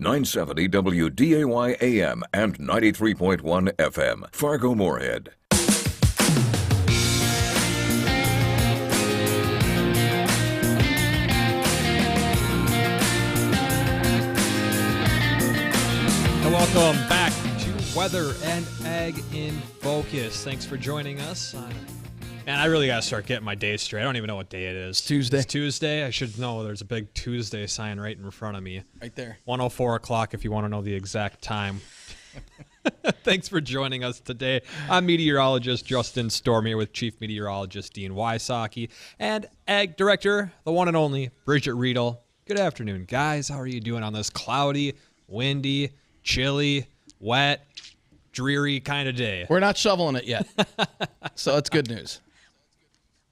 970 WDAY AM and 93.1 FM, Fargo-Moorhead. Welcome back to Weather and Ag in Focus. Thanks for joining us. Man, I really got to start getting my days straight. I don't even know what day it is. Tuesday. It's Tuesday. I should know. There's a big Tuesday sign right in front of me. Right there. 1:04 o'clock if you want to know the exact time. Thanks for joining us today. I'm meteorologist Justin Storm here with Chief Meteorologist Dean Wysocki and Ag Director, the one and only Bridgette Readel. Good afternoon, guys. How are you doing on this cloudy, windy, chilly, wet, dreary kind of day? We're not shoveling it yet, so it's good news.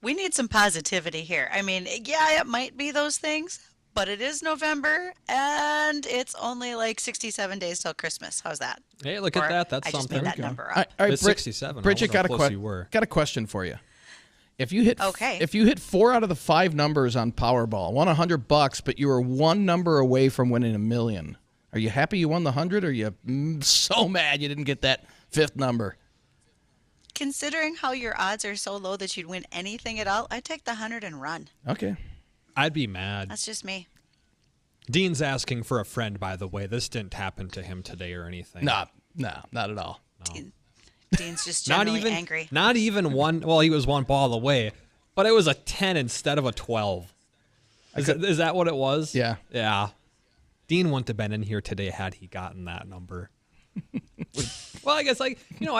We need some positivity here. I mean, yeah, it might be those things, but it is November, and it's only like 67 days till Christmas. How's that? Hey, look at that. That's I something. just made that number up. All right, It's 67. Bridgette, How close you were. got a question for you. If you hit Okay. if you hit 4 out of the 5 numbers on Powerball, won $100, but you were one number away from winning $1 million, are you happy you won the 100, or are you so mad you didn't get that 5th number? Considering how your odds are so low that you'd win anything at all, I'd take the 100 and run. Okay. I'd be mad. That's just me. Dean's asking for a friend, by the way. This didn't happen to him today or anything. No, not at all. No. Dean's just generally angry. Not even one. Well, he was one ball away, but it was a 10 instead of a 12. Is that what it was? Yeah. Yeah. Dean wouldn't have been in here today had he gotten that number. Well, I guess, I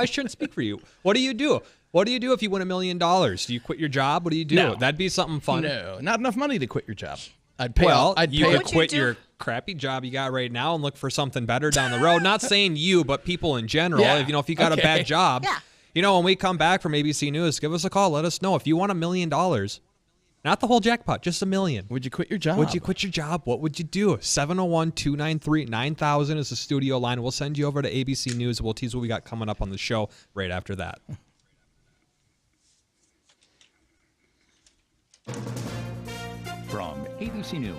shouldn't speak for you. What do you do? What do you do if you win $1 million? Do you quit your job? What do you do? No. That'd be something fun. No, not enough money to quit your job. I'd pay. You could quit do? your crappy job you got right now and look for something better down the road. Not saying you, but people in general. Yeah. If you got a bad job, when we come back from ABC News, give us a call. Let us know if you won $1 million. Not the whole jackpot, just $1 million. Would you quit your job? Would you quit your job? What would you do? 701-293-9000 is the studio line. We'll send you over to ABC News. We'll tease what we got coming up on the show right after that. From ABC News,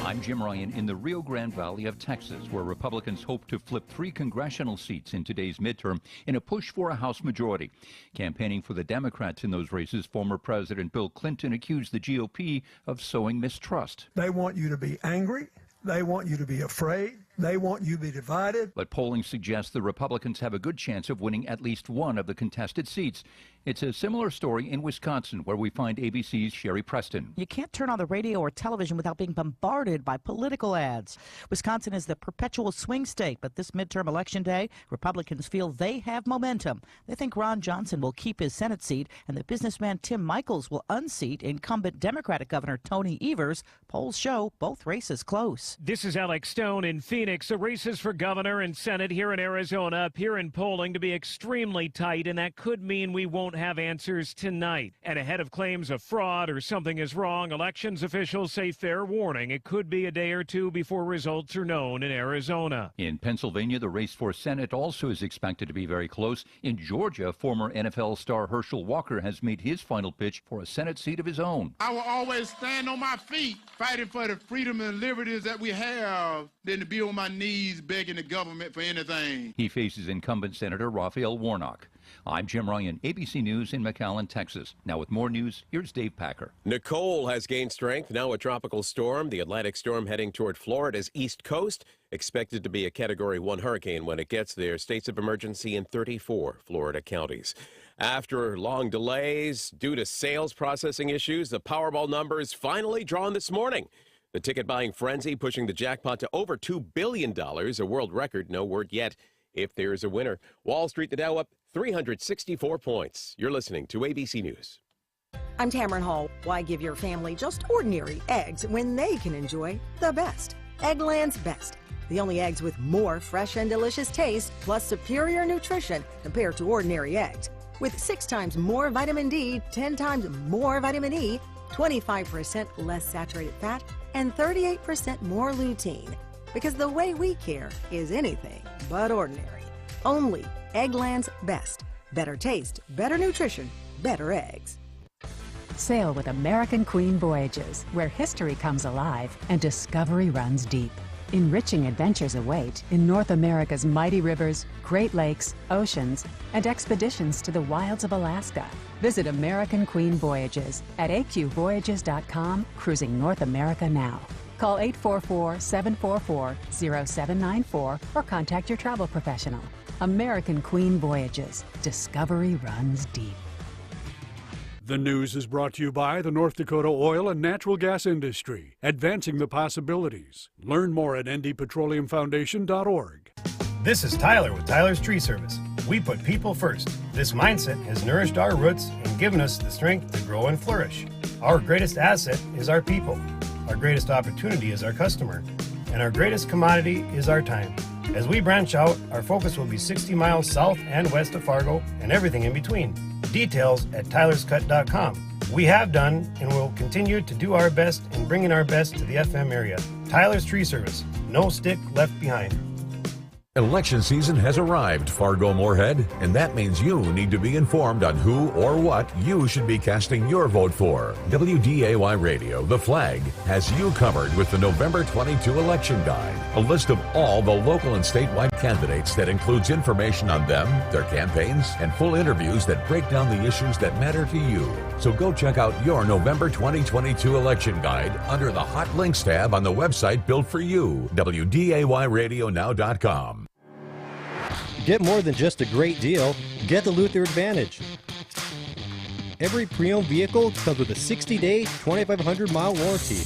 I'm Jim Ryan in the Rio Grande Valley of Texas, where Republicans hope to flip 3 congressional seats in today's midterm in a push for a House majority. Campaigning for the Democrats in those races, former President Bill Clinton accused the GOP of sowing mistrust. They want you to be angry. They want you to be afraid. They want you to be divided. But polling suggests the Republicans have a good chance of winning at least one of the contested seats. It's a similar story in Wisconsin, where we find ABC's Sherry Preston. You can't turn on the radio or television without being bombarded by political ads. Wisconsin is the perpetual swing state, but this midterm election day, Republicans feel they have momentum. They think Ron Johnson will keep his Senate seat and that businessman Tim Michels will unseat incumbent Democratic Governor Tony Evers. Polls show both races close. This is Alex Stone in Phoenix. The races for governor and Senate here in Arizona appear in polling to be extremely tight, and that could mean we won't have answers tonight. And ahead of claims of fraud or something is wrong, elections officials say fair warning. It could be a day or two before results are known in Arizona. In Pennsylvania, the race for Senate also is expected to be very close. In Georgia, former NFL star Herschel Walker has made his final pitch for a Senate seat of his own. I will always stand on my feet fighting for the freedom and liberties that we have than to be on my knees begging the government for anything. He faces incumbent Senator Raphael Warnock. I'm Jim Ryan, ABC News in McAllen, Texas. Now with more news, here's Dave Packer. Nicole has gained strength, now a tropical storm. The Atlantic storm heading toward Florida's east coast, expected to be a Category 1 hurricane when it gets there. States of emergency in 34 Florida counties. After long delays due to sales processing issues, the Powerball numbers finally drawn this morning. The ticket-buying frenzy pushing the jackpot to over $2 billion, a world record. No word yet if there is a winner. Wall Street, the Dow up 364 points. You're listening to ABC News. I'm Tamron Hall. Why give your family just ordinary eggs when they can enjoy the best? Eggland's Best. The only eggs with more fresh and delicious taste, plus superior nutrition compared to ordinary eggs. With 6 times more vitamin D, 10 times more vitamin E, 25% less saturated fat, and 38% more lutein. Because the way we care is anything but ordinary. Only Eggland's Best. Better taste, better nutrition, better eggs. Sail with American Queen Voyages, where history comes alive and discovery runs deep. Enriching adventures await in North America's mighty rivers, Great Lakes, oceans, and expeditions to the wilds of Alaska. Visit American Queen Voyages at aqvoyages.com, cruising North America now. Call 844-744-0794 or contact your travel professional. American Queen Voyages. Discovery runs deep. The news is brought to you by the North Dakota oil and natural gas industry, advancing the possibilities. Learn more at ndpetroleumfoundation.org. This is Tyler with Tyler's Tree Service. We put people first. This mindset has nourished our roots and given us the strength to grow and flourish. Our greatest asset is our people. Our greatest opportunity is our customer. And our greatest commodity is our time. As we branch out, our focus will be 60 miles south and west of Fargo and everything in between. Details at tylerscut.com. We have done and will continue to do our best in bringing our best to the FM area. Tyler's Tree Service. No stick left behind. Election season has arrived, Fargo-Moorhead, and that means you need to be informed on who or what you should be casting your vote for. WDAY Radio, The Flag, has you covered with the November 22 election guide, a list of all the local and statewide candidates that includes information on them, their campaigns, and full interviews that break down the issues that matter to you. So go check out your November 2022 election guide under the Hot Links tab on the website built for you, WDAYradionow.com. Get more than just a great deal. Get the Luther Advantage. Every pre-owned vehicle comes with a 60-day, 2,500-mile warranty.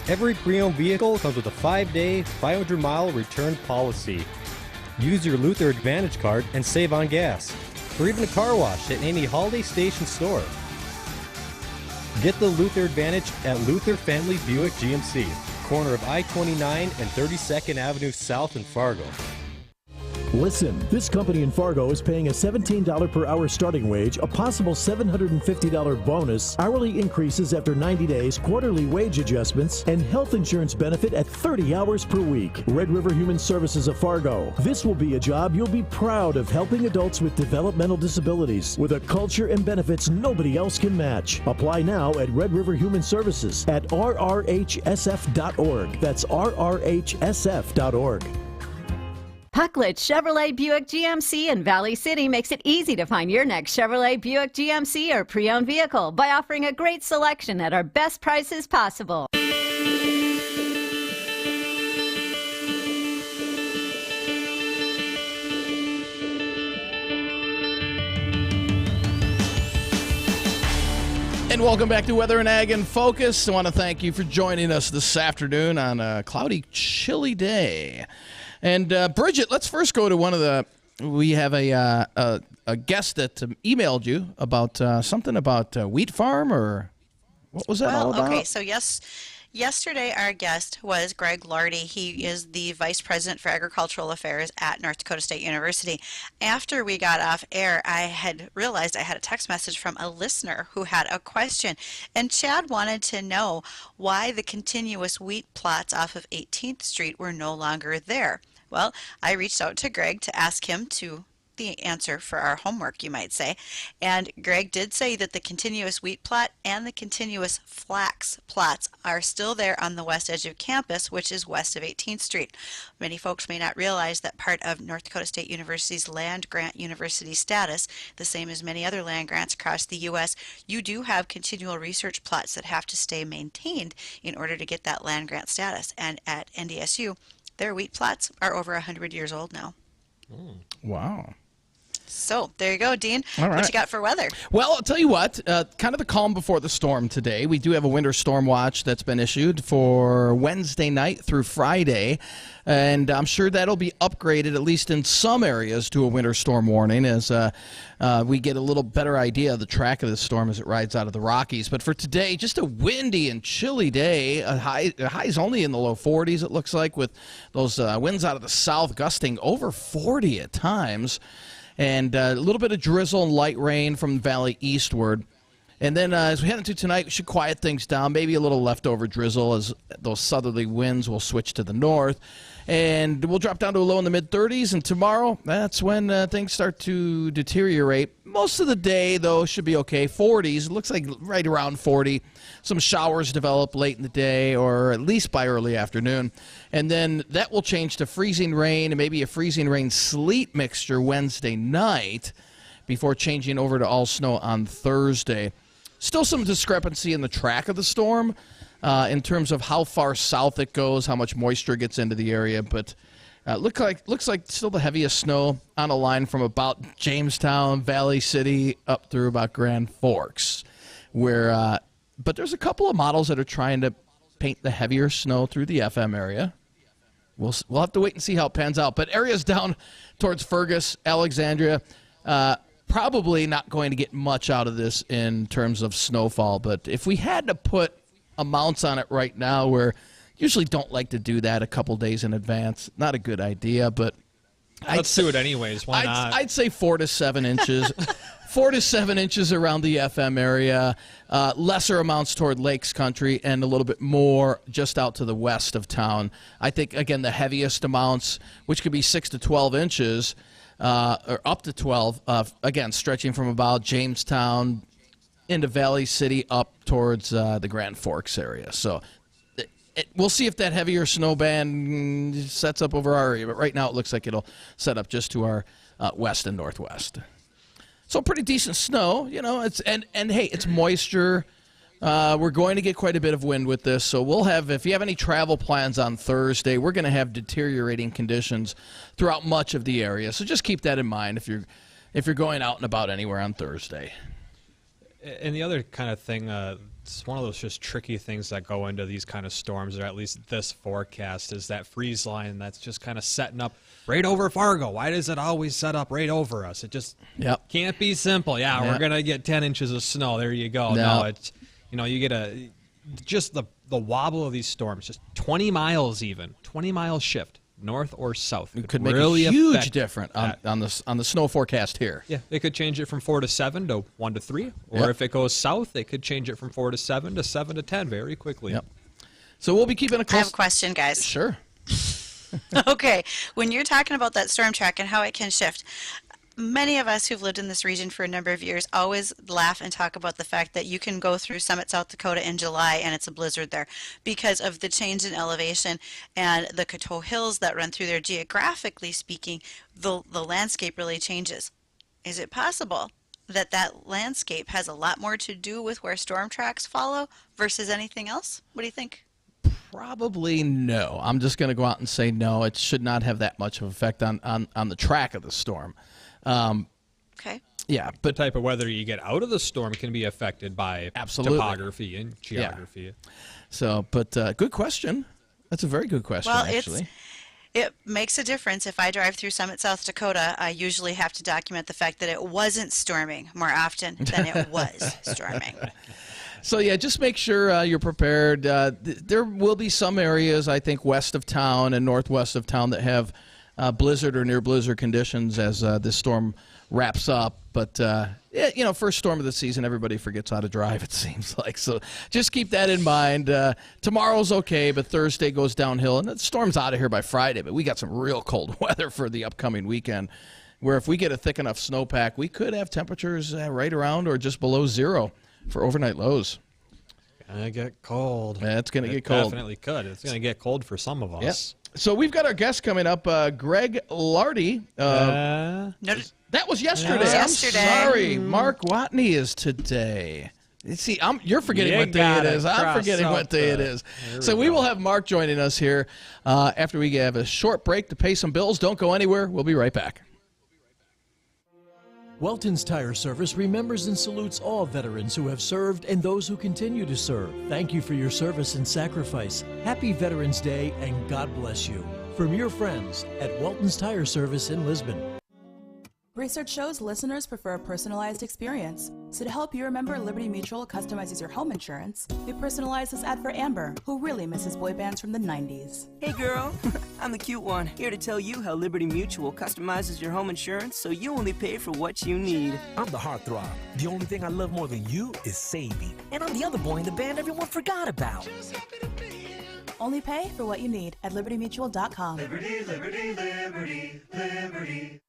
Every pre-owned vehicle comes with a 5-day, 500-mile return policy. Use your Luther Advantage card and save on gas, or even a car wash at any Holiday Station store. Get the Luther Advantage at Luther Family Buick GMC, corner of I-29 and 32nd Avenue South in Fargo. Listen, this company in Fargo is paying a $17 per hour starting wage, a possible $750 bonus, hourly increases after 90 days, quarterly wage adjustments, and health insurance benefit at 30 hours per week. Red River Human Services of Fargo. This will be a job you'll be proud of, helping adults with developmental disabilities with a culture and benefits nobody else can match. Apply now at Red River Human Services at rrhsf.org. That's rrhsf.org. Pucklet Chevrolet Buick GMC in Valley City makes it easy to find your next Chevrolet Buick GMC or pre-owned vehicle by offering a great selection at our best prices possible. And welcome back to Weather and Ag in Focus. I want to thank you for joining us this afternoon on a cloudy, chilly day. And Bridgette, let's first go to one of the. We have a guest that emailed you about something about wheat farm, or what was that all about? Okay, so yesterday our guest was Greg Lardy. He is the Vice President for Agricultural Affairs at North Dakota State University. After we got off air, I had realized I had a text message from a listener who had a question, and Chad wanted to know why the continuous wheat plots off of 18th Street were no longer there. Well, I reached out to Greg to ask him to the answer for our homework, you might say. And Greg did say that the continuous wheat plot and the continuous flax plots are still there on the west edge of campus, which is west of 18th Street. Many folks may not realize that part of North Dakota State University's land grant university status, the same as many other land grants across the U.S., you do have continual research plots that have to stay maintained in order to get that land grant status. And at NDSU, their wheat plots are over 100 years old now. Wow. So there you go, Dean. All right. What you got for weather? Well, I'll tell you what, kind of the calm before the storm today. We do have a winter storm watch that's been issued for Wednesday night through Friday, and I'm sure that'll be upgraded, at least in some areas, to a winter storm warning as we get a little better idea of the track of this storm as it rides out of the Rockies. But for today, just a windy and chilly day. Highs only in the low 40s, it looks like, with those winds out of the south gusting over 40 at times. And a little bit of drizzle and light rain from the valley eastward. And then as we head into tonight, we should quiet things down. Maybe a little leftover drizzle as those southerly winds will switch to the north. And we'll drop down to a low in the mid-30s. And tomorrow, that's when things start to deteriorate. most of the day, though, should be okay. 40s, it looks like right around 40. Some showers develop late in the day or at least by early afternoon. And then that will change to freezing rain and maybe a freezing rain sleet mixture Wednesday night before changing over to all snow on Thursday. Still some discrepancy in the track of the storm in terms of how far south it goes, how much moisture gets into the area, but looks like still the heaviest snow on a line from about Jamestown, Valley City, up through about Grand Forks. But there's a couple of models that are trying to paint the heavier snow through the FM area. We'll have to wait and see how it pans out. But areas down towards Fergus, Alexandria, probably not going to get much out of this in terms of snowfall. But if we had to put amounts on it right now, we're usually don't like to do that a couple days in advance. Not a good idea, but let's do it anyways. Why not? I'd say 4 to 7 inches. 4 to 7 inches around the FM area, lesser amounts toward Lakes Country, and a little bit more just out to the west of town. I think, again, the heaviest amounts, which could be 6 to 12 inches, or up to 12, again, stretching from about Jamestown into Valley City up towards the Grand Forks area. So we'll see if that heavier snow band sets up over our area, but right now it looks like it'll set up just to our west and northwest. So pretty decent snow, and hey, it's moisture. We're going to get quite a bit of wind with this, so we'll have, if you have any travel plans on Thursday, we're going to have deteriorating conditions throughout much of the area. So just keep that in mind if you're going out and about anywhere on Thursday. And the other kind of thing, it's one of those just tricky things that go into these kind of storms, or at least this forecast, is that freeze line that's just kind of setting up right over Fargo. Why does it always set up right over us? It just can't be simple. Yeah, we're going to get 10 inches of snow. There you go. No, it's, you get just the wobble of these storms, just 20 miles even, 20 mile shift. North or south. It could make really a huge difference on the snow forecast here. Yeah, they could change it from 4 to 7 to 1 to 3. Or if it goes south, they could change it from 4 to 7 to 7 to 10 very quickly. Yep. So we'll be keeping a close... I have a question, guys. Sure. Okay. When you're talking about that storm track and how it can shift, many of us who've lived in this region for a number of years always laugh and talk about the fact that you can go through Summit, South Dakota in July and it's a blizzard there because of the change in elevation and the Coteau Hills that run through there. Geographically speaking, the landscape really changes. Is it possible that that landscape has a lot more to do with where storm tracks follow versus anything else? What do you think? Probably no. I'm just going to go out and say no. It should not have that much of an effect on the track of the storm. Okay. Yeah, but the type of weather you get out of the storm can be affected by topography and geography. Yeah. So, but good question. That's a very good question, actually. It makes a difference. If I drive through Summit, South Dakota, I usually have to document the fact that it wasn't storming more often than it was storming. So, yeah, just make sure you're prepared. There will be some areas, I think, west of town and northwest of town that have blizzard or near blizzard conditions as this storm wraps up. But, first storm of the season, everybody forgets how to drive, it seems like. So just keep that in mind. Tomorrow's okay, but Thursday goes downhill. And the storm's out of here by Friday, but we got some real cold weather for the upcoming weekend, where if we get a thick enough snowpack, we could have temperatures right around or just below zero for overnight lows. Gonna get cold. Yeah, it's going to get cold. Definitely could. It's going to get cold for some of us. Yep. So we've got our guest coming up, Greg Lardy. That was yesterday. I'm sorry. Mark Watne is today. You see, you're forgetting what day it is. I'm forgetting what day it is. So we will have Mark joining us here after we have a short break to pay some bills. Don't go anywhere. We'll be right back. Welton's Tire Service remembers and salutes all veterans who have served and those who continue to serve. Thank you for your service and sacrifice. Happy Veterans Day and God bless you. From your friends at Welton's Tire Service in Lisbon. Research shows listeners prefer a personalized experience. So to help you remember, Liberty Mutual customizes your home insurance. We personalized this ad for Amber, who really misses boy bands from the 90s. Hey girl, I'm the cute one, here to tell you how Liberty Mutual customizes your home insurance so you only pay for what you need. I'm the heartthrob. The only thing I love more than you is saving. And I'm the other boy in the band everyone forgot about. Only pay for what you need at libertymutual.com. Liberty, liberty, liberty, liberty.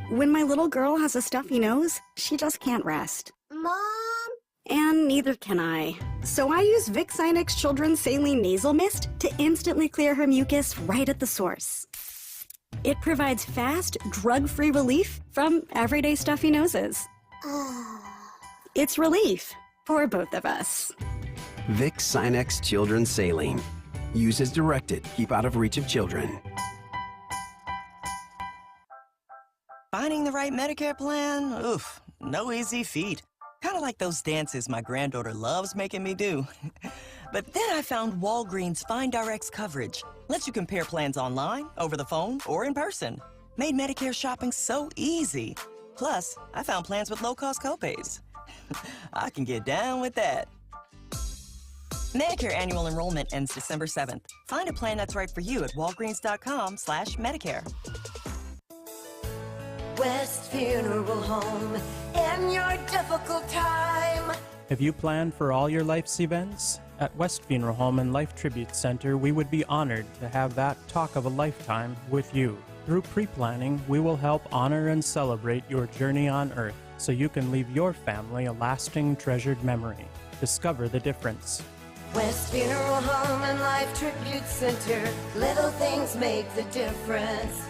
When my little girl has a stuffy nose, she just can't rest. Mom? And neither can I. So I use Vicks Sinex Children's Saline Nasal Mist to instantly clear her mucus right at the source. It provides fast, drug-free relief from everyday stuffy noses. It's relief for both of us. Vicks Sinex Children's Saline. Use as directed. Keep out of reach of children. Finding the right Medicare plan? Oof, no easy feat. Kind of like those dances my granddaughter loves making me do. But then I found Walgreens FindRx coverage. Lets you compare plans online, over the phone, or in person. Made Medicare shopping so easy. Plus, I found plans with low-cost copays. I can get down with that. Medicare annual enrollment ends December 7th. Find a plan that's right for you at walgreens.com/Medicare. West Funeral Home in your difficult time. Have you planned for all your life's events? At West Funeral Home and Life Tribute Center, we would be honored to have that talk of a lifetime with you. Through pre-planning, we will help honor and celebrate your journey on Earth so you can leave your family a lasting, treasured memory. Discover the difference. West Funeral Home and Life Tribute Center. Little things make the difference.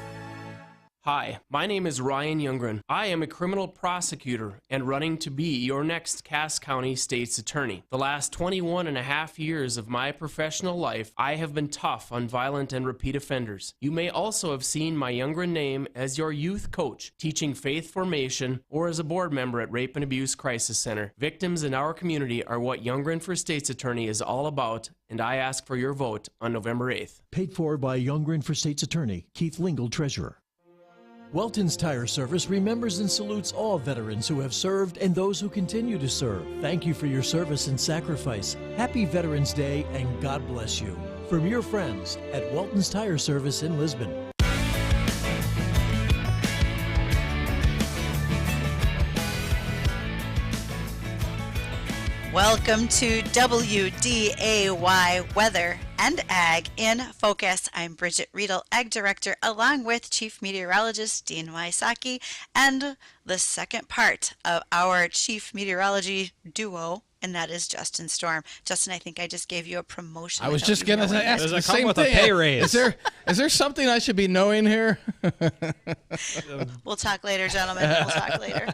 Hi, my name is Ryan Youngren. I am a criminal prosecutor and running to be your next Cass County State's Attorney. The last 21 and a half years of my professional life, I have been tough on violent and repeat offenders. You may also have seen my Youngren name as your youth coach, teaching faith formation, or as a board member at Rape and Abuse Crisis Center. Victims in our community are what Youngren for State's Attorney is all about, and I ask for your vote on November 8th. Paid for by Youngren for State's Attorney, Keith Lingle, Treasurer. Welton's Tire Service remembers and salutes all veterans who have served and those who continue to serve. Thank you for your service and sacrifice. Happy Veterans Day and God bless you. From your friends at Welton's Tire Service in Lisbon. Welcome to WDAY Weather and Ag in Focus. I'm Bridgette Readel, Ag Director, along with Chief Meteorologist Dean Wysocki, and the second part of our Chief Meteorology duo, and that is Justin Storm. Justin, I think I just gave you a promotion. I was just going to ask the same with thing. A pay raise? Is there something I should be knowing here? We'll talk later, gentlemen. We'll talk later.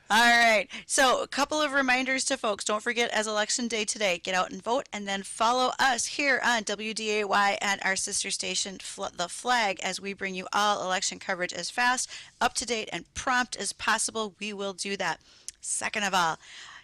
All right. So a couple of reminders to folks. Don't forget, as Election Day today, get out and vote, and then follow us here on WDAY and our sister station, The Flag, as we bring you all election coverage as fast, up to date, and prompt as possible. We will do that. Second of all,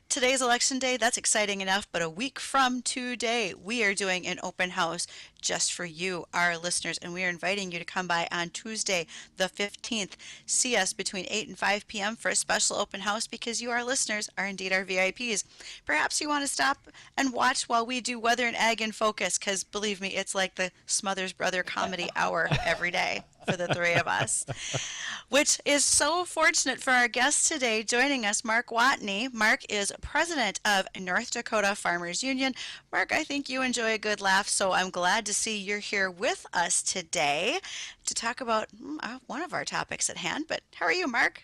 today's Election Day, that's exciting enough, but a week from today, we are doing an open house just for you, our listeners, and we are inviting you to come by on Tuesday, the 15th. See us between 8 and 5 p.m. for a special open house, because you, our listeners, are indeed our VIPs. Perhaps you want to stop and watch while we do Weather and Ag in Focus, because believe me, it's like the Smothers Brother comedy hour every day for the three of us, which is so fortunate for our guest today joining us, Mark Watne. Mark is president of North Dakota Farmers Union. Mark, I think you enjoy a good laugh, so I'm glad to see you're here with us today to talk about one of our topics at hand. But how are you, Mark?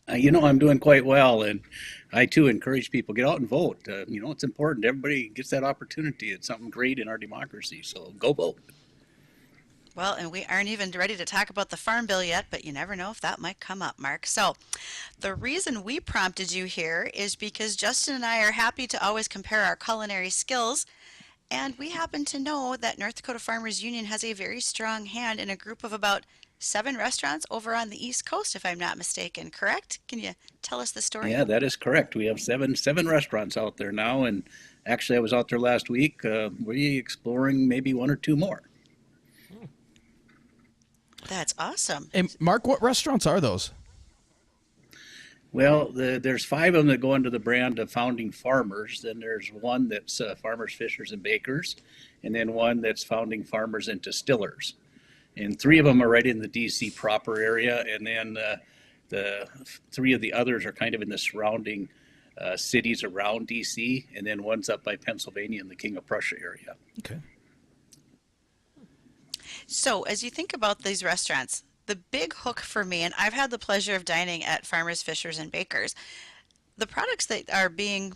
I'm doing quite well, and I too encourage people, get out and vote. It's important. Everybody gets that opportunity. It's something great in our democracy, so go vote. Well, and we aren't even ready to talk about the Farm Bill yet, but you never know if that might come up, Mark. So the reason we prompted you here is because Justin and I are happy to always compare our culinary skills, and we happen to know that North Dakota Farmers Union has a very strong hand in a group of about 7 restaurants over on the East Coast, if I'm not mistaken, correct? Can you tell us the story? Yeah, that is correct. We have seven restaurants out there now, and actually I was out there last week. We're exploring maybe 1 or 2 more. That's awesome. And Mark, what restaurants are those? Well, there's 5 of them that go under the brand of Founding Farmers. Then there's one that's Farmers, Fishers, and Bakers, and then one that's Founding Farmers and Distillers. And 3 of them are right in the D.C. proper area, and then the 3 of the others are kind of in the surrounding cities around D.C., and then one's up by Pennsylvania in the King of Prussia area. Okay. So as you think about these restaurants, the big hook for me, and I've had the pleasure of dining at farmers, fishers, and bakers, the products that are being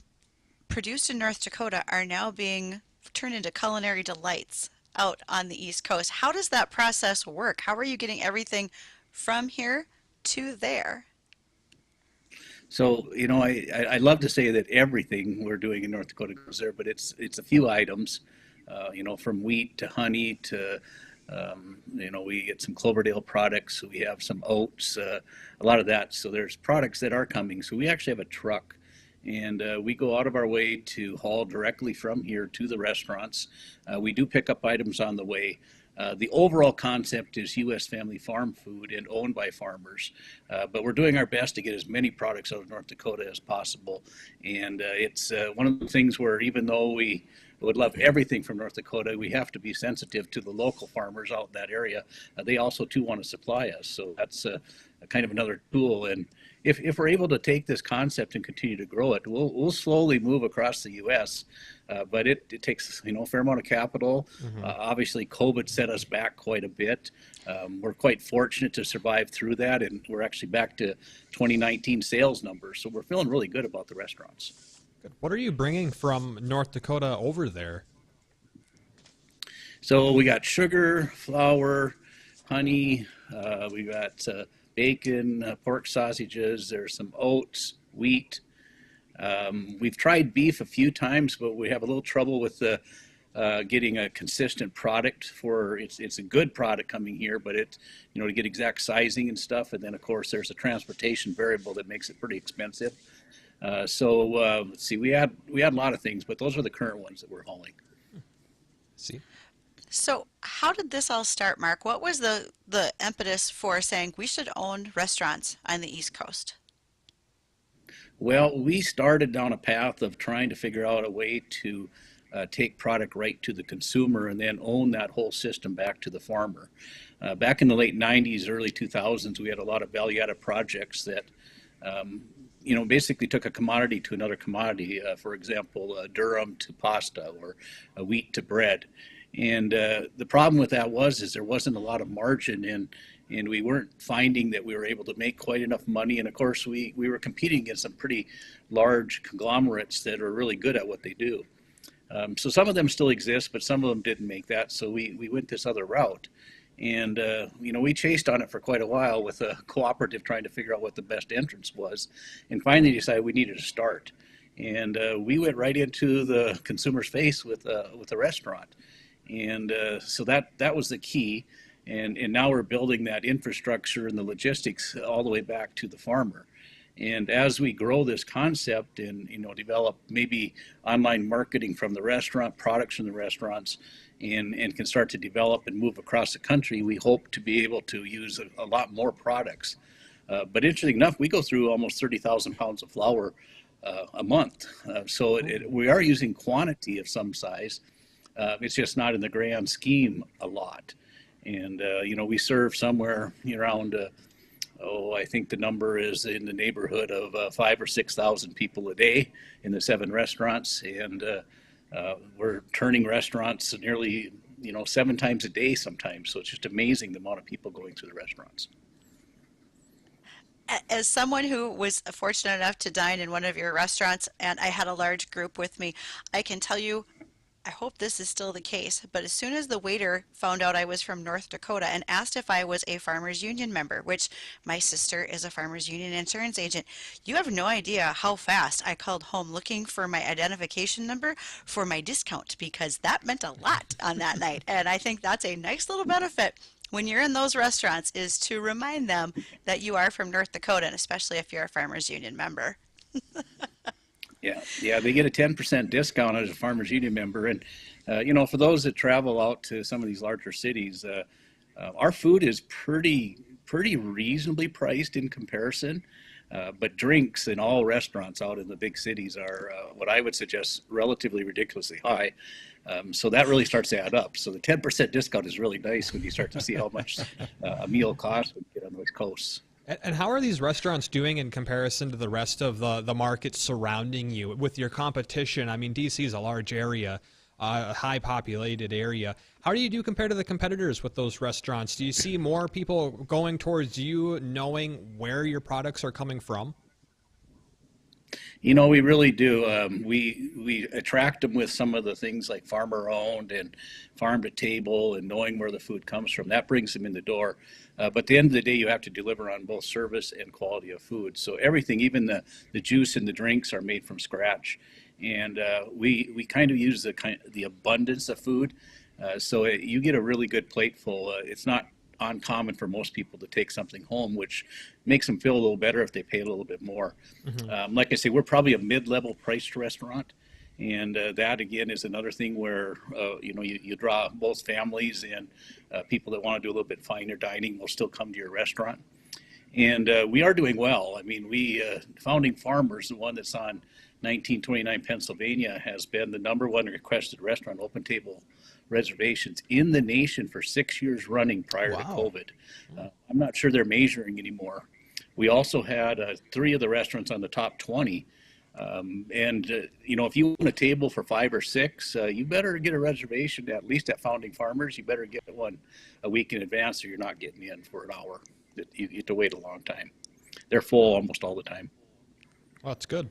produced in North Dakota are now being turned into culinary delights out on the East Coast. How does that process work? How are you getting everything from here to there? So, I love to say that everything we're doing in North Dakota goes there, but it's a few items, from wheat to honey to, we get some Cloverdale products. We have some oats, a lot of that. So there's products that are coming. So we actually have a truck, and we go out of our way to haul directly from here to the restaurants. We do pick up items on the way. The overall concept is U.S. family farm food and owned by farmers, but we're doing our best to get as many products out of North Dakota as possible. And it's one of the things where even though we would love everything from North Dakota, we have to be sensitive to the local farmers out in that area. They also too want to supply us, so that's a kind of another tool. And if we're able to take this concept and continue to grow it, we'll slowly move across the U.S., but it takes a fair amount of capital. Obviously, COVID set us back quite a bit. We're quite fortunate to survive through that, and we're actually back to 2019 sales numbers, so we're feeling really good about the restaurants. Good. What are you bringing from North Dakota over there? So we got sugar, flour, honey, we got bacon, pork sausages, there's some oats, wheat. We've tried beef a few times, but we have a little trouble with getting a consistent product for it's a good product coming here, but to get exact sizing and stuff. And then of course there's a transportation variable that makes it pretty expensive. So let's see, we had a lot of things, but those are the current ones that we're hauling. See. So how did this all start, Mark? What was the impetus for saying we should own restaurants on the East Coast? Well, we started down a path of trying to figure out a way to take product right to the consumer and then own that whole system back to the farmer. Back in the late 90s, early 2000s, we had a lot of value-added projects that basically took a commodity to another commodity. For example, durum to pasta or wheat to bread. And the problem with that is there wasn't a lot of margin, and we weren't finding that we were able to make quite enough money. And of course, we were competing against some pretty large conglomerates that are really good at what they do. So some of them still exist, but some of them didn't make that. So we went this other route. And, we chased on it for quite a while with a cooperative trying to figure out what the best entrance was, and finally decided we needed to start. And we went right into the consumer's face with a restaurant. And so that was the key. And now we're building that infrastructure and the logistics all the way back to the farmer. And as we grow this concept and, develop maybe online marketing from the restaurant, products from the restaurants, and can start to develop and move across the country, we hope to be able to use a lot more products. But interesting enough, we go through almost 30,000 pounds of flour a month. So we are using quantity of some size. It's just not in the grand scheme a lot. And, we serve somewhere around, I think the number is in the neighborhood of 5,000 or 6,000 people a day in the 7 restaurants. And we're turning restaurants nearly, 7 times a day sometimes. So it's just amazing the amount of people going through the restaurants. As someone who was fortunate enough to dine in one of your restaurants, and I had a large group with me, I can tell you, I hope this is still the case, but as soon as the waiter found out I was from North Dakota and asked if I was a Farmers Union member, which my sister is a Farmers Union insurance agent, you have no idea how fast I called home looking for my identification number for my discount, because that meant a lot on that night. And I think that's a nice little benefit when you're in those restaurants, is to remind them that you are from North Dakota, and especially if you're a Farmers Union member. Yeah, they get a 10% discount as a Farmers Union member. And, for those that travel out to some of these larger cities, our food is pretty reasonably priced in comparison. But drinks in all restaurants out in the big cities are what I would suggest relatively ridiculously high. So that really starts to add up. So the 10% discount is really nice when you start to see how much a meal costs when you get on the West Coast. And how are these restaurants doing in comparison to the rest of the market surrounding you with your competition? I mean, DC is a large area. a high populated area. How do you do compared to the competitors with those restaurants? Do you see more people going towards you knowing where your products are coming from? You know, we really do. We attract them with some of the things like farmer owned and farm to table and knowing where the food comes from. That brings them in the door. But at the end of the day, you have to deliver on both service and quality of food. So everything, even the juice and the drinks, are made from scratch. And we kind of use the abundance of food. So you get a really good plate full. It's not uncommon for most people to take something home, which makes them feel a little better if they pay a little bit more. Like I say, we're probably a mid-level priced restaurant, and that again is another thing where you draw both families and people that want to do a little bit finer dining will still come to your restaurant. And we are doing well. I mean, we Founding Farmers, the one that's on 1929 Pennsylvania, has been the #1 requested restaurant open table reservations in the nation for 6 years running prior to COVID. I'm not sure they're measuring anymore. We also had 3 of the restaurants on the top 20. If you want a table for 5 or 6, you better get a reservation at least at Founding Farmers. You better get one a week in advance or you're not getting in for an hour. You have to wait a long time. They're full almost all the time. Well, that's good.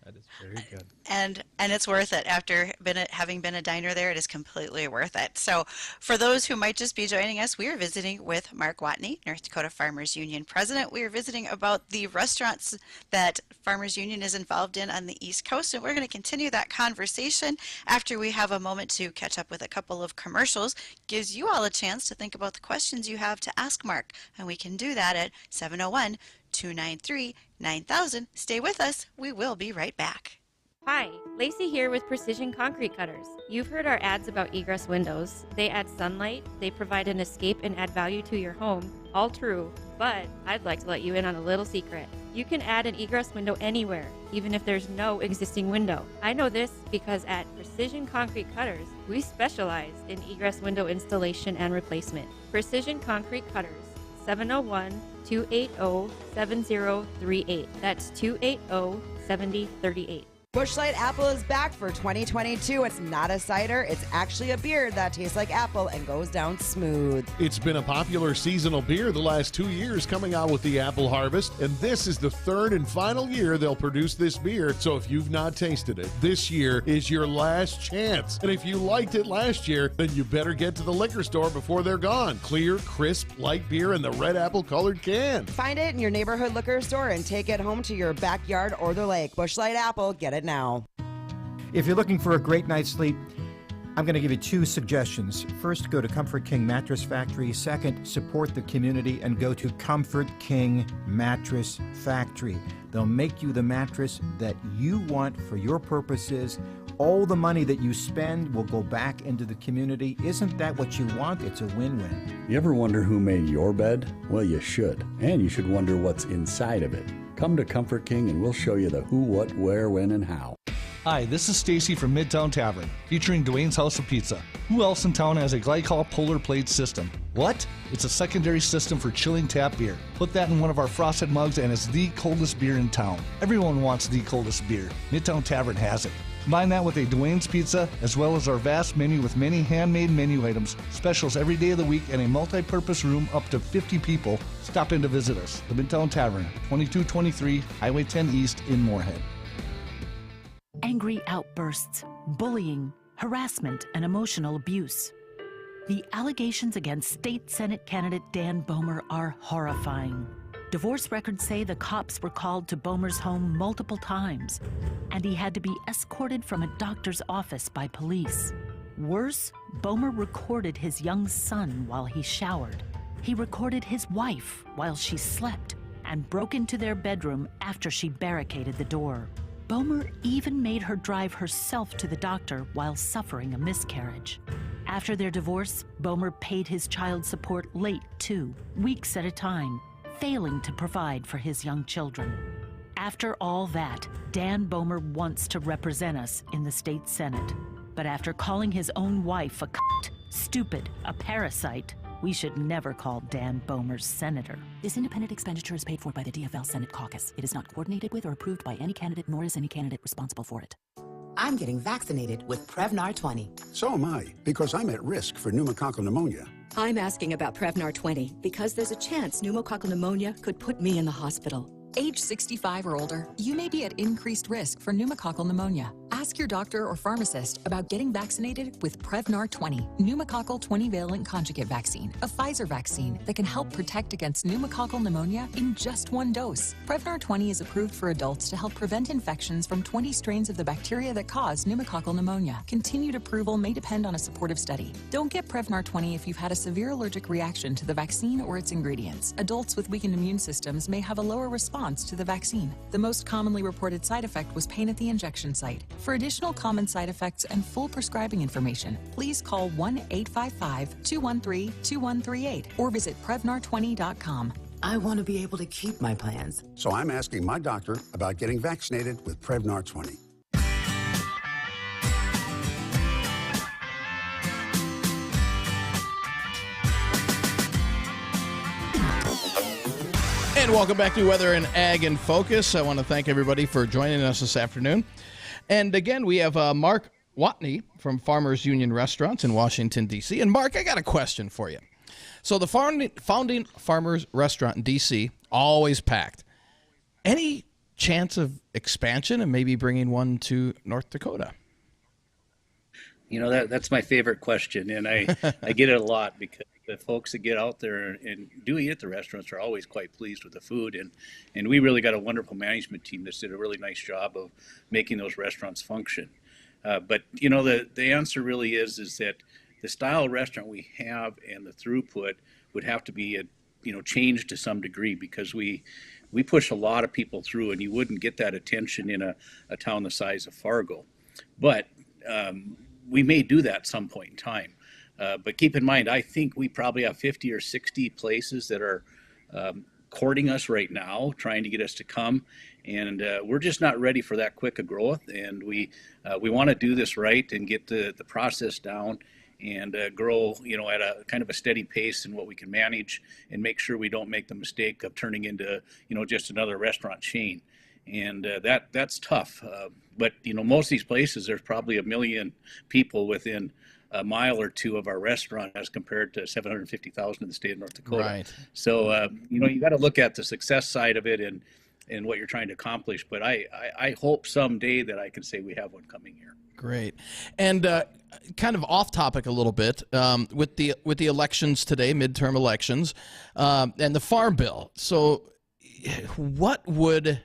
That is very good. And it's worth it. After having been a diner there, it is completely worth it. So for those who might just be joining us, we are visiting with Mark Watne, North Dakota Farmers Union president. We are visiting about the restaurants that Farmers Union is involved in on the East Coast, and we're going to continue that conversation after we have a moment to catch up with a couple of commercials. Gives you all a chance to think about the questions you have to ask Mark, and we can do that at 701-293-9000. Stay with us. We will be right back. Hi, Lacey here with Precision Concrete Cutters. You've heard our ads about egress windows. They add sunlight, they provide an escape and add value to your home. All true, but I'd like to let you in on a little secret. You can add an egress window anywhere, even if there's no existing window. I know this because at Precision Concrete Cutters, we specialize in egress window installation and replacement. Precision Concrete Cutters, 701-280-7038. That's 280-7038. Busch Light Apple is back for 2022. It's not a cider, it's actually a beer that tastes like apple and goes down smooth. It's been a popular seasonal beer the last 2 years coming out with the apple harvest, and this is the 3rd and final year they'll produce this beer. So if you've not tasted it, this year is your last chance. And if you liked it last year, then you better get to the liquor store before they're gone. Clear, crisp, light beer in the red apple colored can. Find it in your neighborhood liquor store and take it home to your backyard or the lake. Busch Light Apple, get it now. If you're looking for a great night's sleep, I'm going to give you 2 suggestions. First, go to Comfort King Mattress Factory. Second, support the community and go to Comfort King Mattress Factory. They'll make you the mattress that you want for your purposes. All the money that you spend will go back into the community. Isn't that what you want? It's a win-win. You ever wonder who made your bed? Well, you should. And you should wonder what's inside of it. Come to Comfort King and we'll show you the who, what, where, when, and how. Hi, this is Stacy from Midtown Tavern, featuring Dwayne's House of Pizza. Who else in town has a glycol polar plate system? What? It's a secondary system for chilling tap beer. Put that in one of our frosted mugs and it's the coldest beer in town. Everyone wants the coldest beer. Midtown Tavern has it. Combine that with a Dwayne's Pizza, as well as our vast menu with many handmade menu items, specials every day of the week, and a multi-purpose room up to 50 people. Stop in to visit us. The Midtown Tavern, 2223 Highway 10 East in Moorhead. Angry outbursts, bullying, harassment, and emotional abuse. The allegations against State Senate candidate Dan Bomer are horrifying. Divorce records say the cops were called to Bomer's home multiple times, and he had to be escorted from a doctor's office by police. Worse, Bomer recorded his young son while he showered. He recorded his wife while she slept and broke into their bedroom after she barricaded the door. Bomer even made her drive herself to the doctor while suffering a miscarriage. After their divorce, Bomer paid his child support late, too, weeks at a time, failing to provide for his young children. After all that, Dan Bomer wants to represent us in the state Senate. But after calling his own wife a cunt, stupid, a parasite, we should never call Dan Bomer senator. This independent expenditure is paid for by the DFL Senate Caucus. It is not coordinated with or approved by any candidate, nor is any candidate responsible for it. I'm getting vaccinated with Prevnar 20. So am I, because I'm at risk for pneumococcal pneumonia. I'm asking about Prevnar 20 because there's a chance pneumococcal pneumonia could put me in the hospital. Age 65 or older, you may be at increased risk for pneumococcal pneumonia. Ask your doctor or pharmacist about getting vaccinated with Prevnar 20, pneumococcal 20-valent conjugate vaccine, a Pfizer vaccine that can help protect against pneumococcal pneumonia in just one dose. Prevnar 20 is approved for adults to help prevent infections from 20 strains of the bacteria that cause pneumococcal pneumonia. Continued approval may depend on a supportive study. Don't get Prevnar 20 if you've had a severe allergic reaction to the vaccine or its ingredients. Adults with weakened immune systems may have a lower response to the vaccine. The most commonly reported side effect was pain at the injection site. For additional common side effects and full prescribing information, please call 1-855-213-2138 or visit Prevnar20.com. I want to be able to keep my plans. So I'm asking my doctor about getting vaccinated with Prevnar 20. And welcome back to Weather and Ag in Focus. I want to thank everybody for joining us this afternoon. And again, we have Mark Watne from Farmers Union Restaurants in Washington, D.C. And Mark, I got a question for you. So the founding Farmers Restaurant in D.C., always packed. Any chance of expansion and maybe bringing one to North Dakota? You know, that's my favorite question, and I get it a lot because the folks that get out there and do eat at the restaurants are always quite pleased with the food, and we really got a wonderful management team that did a really nice job of making those restaurants function. But you know, the answer really is that the style of restaurant we have and the throughput would have to be changed to some degree, because we push a lot of people through, and you wouldn't get that attention in a town the size of Fargo. But we may do that at some point in time. But keep in mind, I think we probably have 50 or 60 places that are courting us right now, trying to get us to come. And we're just not ready for that quick a growth. And we want to do this right and get the process down and grow, at a kind of a steady pace in what we can manage, and make sure we don't make the mistake of turning into, just another restaurant chain. And that's tough. But, most of these places, there's probably 1 million people within a mile or two of our restaurant as compared to 750,000 in the state of North Dakota. Right. So, you got to look at the success side of it and what you're trying to accomplish. But I hope someday that I can say we have one coming here. Great. And kind of off topic a little bit, with the elections today, midterm elections, and the Farm Bill. So what would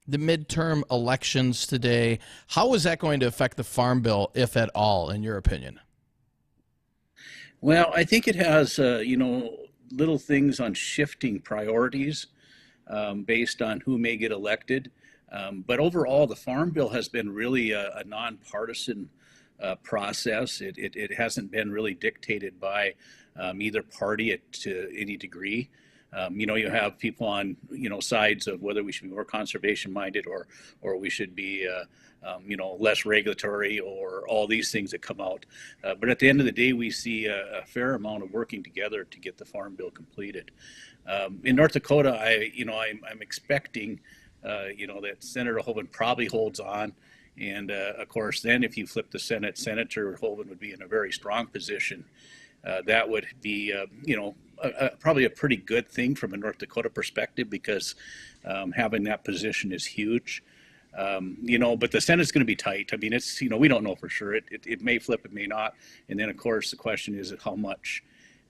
the midterm elections today, how is that going to affect the Farm Bill, if at all, in your opinion? Well, I think it has, little things on shifting priorities based on who may get elected. But overall, the Farm Bill has been really a nonpartisan process. It hasn't been really dictated by either party to any degree. You have people on, sides of whether we should be more conservation minded or we should be, less regulatory, or all these things that come out. But at the end of the day, we see a fair amount of working together to get the Farm Bill completed. In North Dakota, I'm expecting, that Senator Hoeven probably holds on. And of course, then if you flip the Senate, Senator Hoeven would be in a very strong position. That would be, probably a pretty good thing from a North Dakota perspective, because having that position is huge. But the Senate's going to be tight. I mean, it's, we don't know for sure. It may flip, it may not. And then, of course, the question is how much.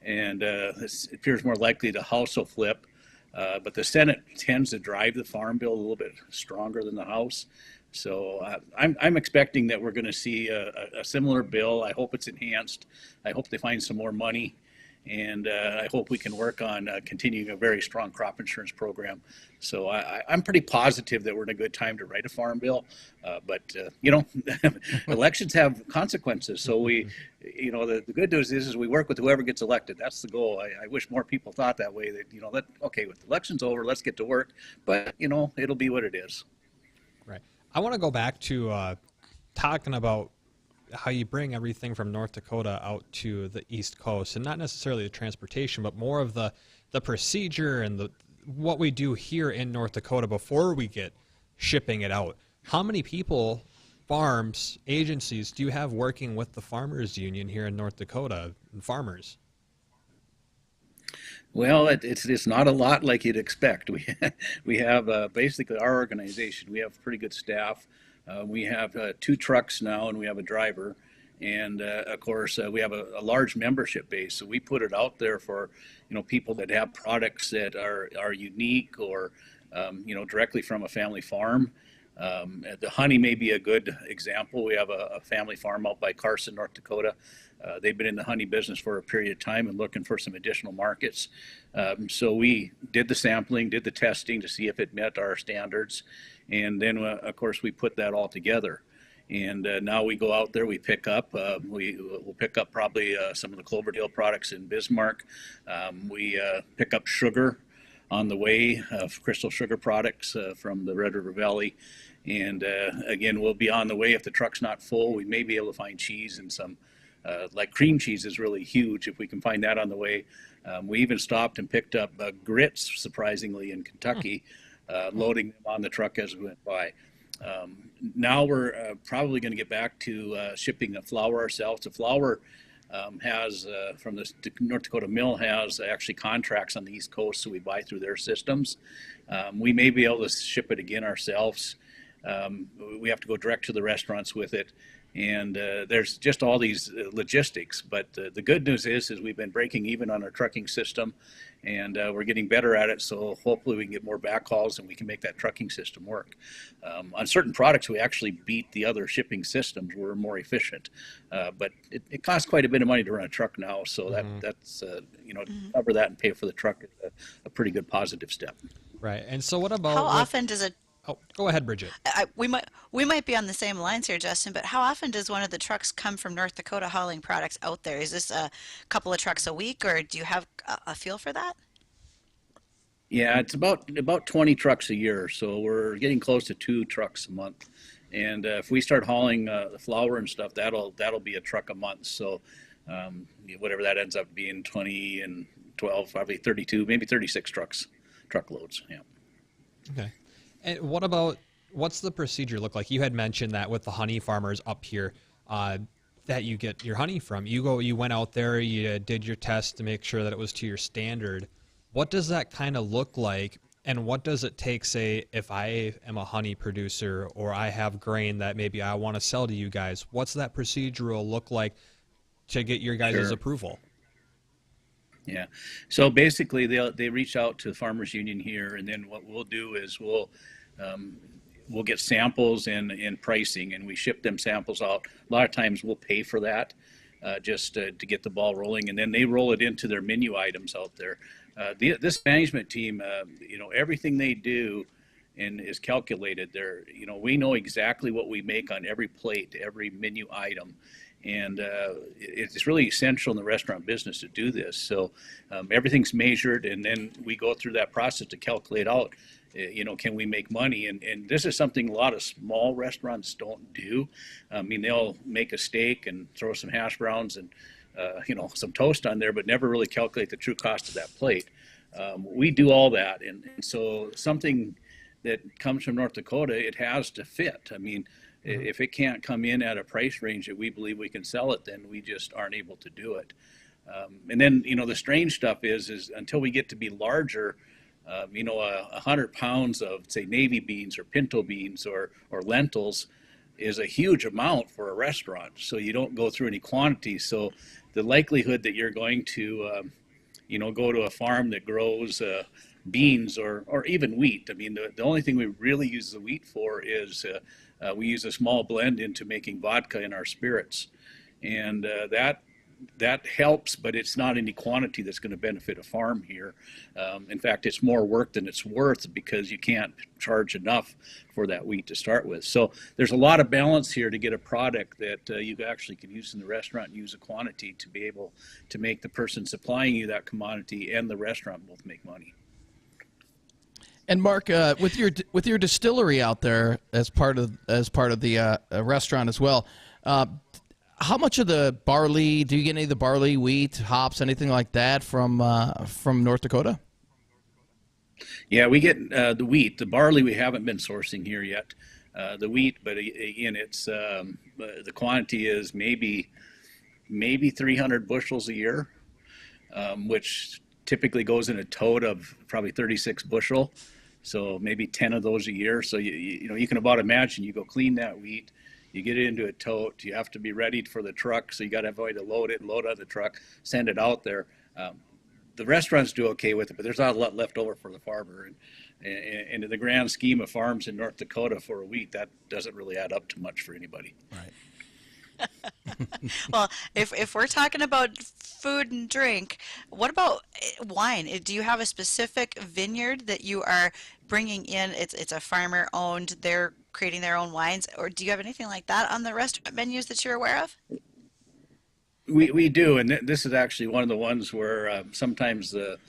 And it appears more likely the House will flip. But the Senate tends to drive the Farm Bill a little bit stronger than the House. So I'm expecting that we're going to see a similar bill. I hope it's enhanced. I hope they find some more money. And I hope we can work on continuing a very strong crop insurance program. So I'm pretty positive that we're in a good time to write a Farm Bill. But elections have consequences. So the good news is we work with whoever gets elected. That's the goal. I wish more people thought that way, that, with the elections over, let's get to work. But, it'll be what it is. Right. I want to go back to talking about how you bring everything from North Dakota out to the East Coast, and not necessarily the transportation, but more of the procedure and what we do here in North Dakota before we get shipping it out. How many people farms, agencies do you have working with the Farmers Union here in North Dakota and farmers? Well, it's not a lot like you'd expect. We have basically our organization. We have pretty good staff. We have 2 trucks now, and we have a driver. And of course, we have a large membership base. So we put it out there for people that have products that are unique or directly from a family farm. The honey may be a good example. We have a family farm out by Carson, North Dakota. They've been in the honey business for a period of time and looking for some additional markets. So we did the sampling, did the testing to see if it met our standards. And then, of course, we put that all together. And now we go out there, we pick up, we'll pick up probably some of the Cloverdale products in Bismarck. We pick up sugar on the way, crystal sugar products from the Red River Valley. And again, we'll be on the way if the truck's not full. We may be able to find cheese and some, like cream cheese is really huge if we can find that on the way. We even stopped and picked up grits, surprisingly, in Kentucky, loading them on the truck as we went by. Now we're probably going to get back to shipping the flour ourselves. The flour has, from the North Dakota mill, has actually contracts on the East Coast, so we buy through their systems. We may be able to ship it again ourselves. We have to go direct to the restaurants with it. And there's just all these logistics. But the good news is we've been breaking even on our trucking system, and we're getting better at it. So hopefully we can get more backhauls and we can make that trucking system work. On certain products, we actually beat the other shipping systems. We're more efficient. But it costs quite a bit of money to run a truck now. So that's, to cover that and pay for the truck is a pretty good positive step. Right. And so what about... How often does it... Oh, go ahead, Bridgette. We might be on the same lines here, Justin, but how often does one of the trucks come from North Dakota hauling products out there? Is this a couple of trucks a week, or do you have a feel for that? Yeah, it's about 20 trucks a year, so we're getting close to 2 trucks a month. And if we start hauling the flour and stuff, that'll be a truck a month. So whatever that ends up being, 20 and 12, probably 32, maybe 36 truckloads. Yeah. Okay. And what's the procedure look like? You had mentioned that with the honey farmers up here, that you get your honey from. You went out there, you did your test to make sure that it was to your standard. What does that kind of look like? And what does it take, say, if I am a honey producer or I have grain that maybe I want to sell to you guys? What's that procedural look like to get your guys' approval? Yeah. So basically, they reach out to the Farmers Union here, and then what we'll do is we'll get samples and pricing, and we ship them samples out. A lot of times we'll pay for that just to get the ball rolling, and then they roll it into their menu items out there. This management team, everything they do and is calculated. We know exactly what we make on every plate, every menu item. And it's really essential in the restaurant business to do this. So everything's measured, and then we go through that process to calculate out, can we make money? And this is something a lot of small restaurants don't do. I mean, they'll make a steak and throw some hash browns and, some toast on there, but never really calculate the true cost of that plate. We do all that. And so something that comes from North Dakota, it has to fit. I mean, if it can't come in at a price range that we believe we can sell it, then we just aren't able to do it. And then, the strange stuff is until we get to be larger, 100 pounds of, say, navy beans or pinto beans or lentils is a huge amount for a restaurant. So you don't go through any quantities. So the likelihood that you're going to, go to a farm that grows beans or even wheat. I mean, the only thing we really use the wheat for is we use a small blend into making vodka in our spirits. And that helps, but it's not any quantity that's going to benefit a farm here. In fact, it's more work than it's worth because you can't charge enough for that wheat to start with. So there's a lot of balance here to get a product that you actually can use in the restaurant and use a quantity to be able to make the person supplying you that commodity and the restaurant both make money. And Mark, with your distillery out there as part of the restaurant as well, how much of the barley do you get? Any of the barley, wheat, hops, anything like that from North Dakota? Yeah, we get the wheat. The barley we haven't been sourcing here yet. the wheat, but again, it's the quantity is maybe 300 bushels a year, which typically goes in a tote of probably 36 bushel. So maybe 10 of those a year. So you can about imagine, you go clean that wheat, you get it into a tote, you have to be ready for the truck, so you got to have a way to load it, load out the truck, send it out there. The restaurants do okay with it, but there's not a lot left over for the farmer. And in the grand scheme of farms in North Dakota for a wheat, that doesn't really add up to much for anybody. Right. Well, if we're talking about food and drink, what about wine? Do you have a specific vineyard that you are bringing in? It's a farmer owned, they're creating their own wines, or do you have anything like that on the restaurant menus that you're aware of? We do, and this is actually one of the ones where sometimes the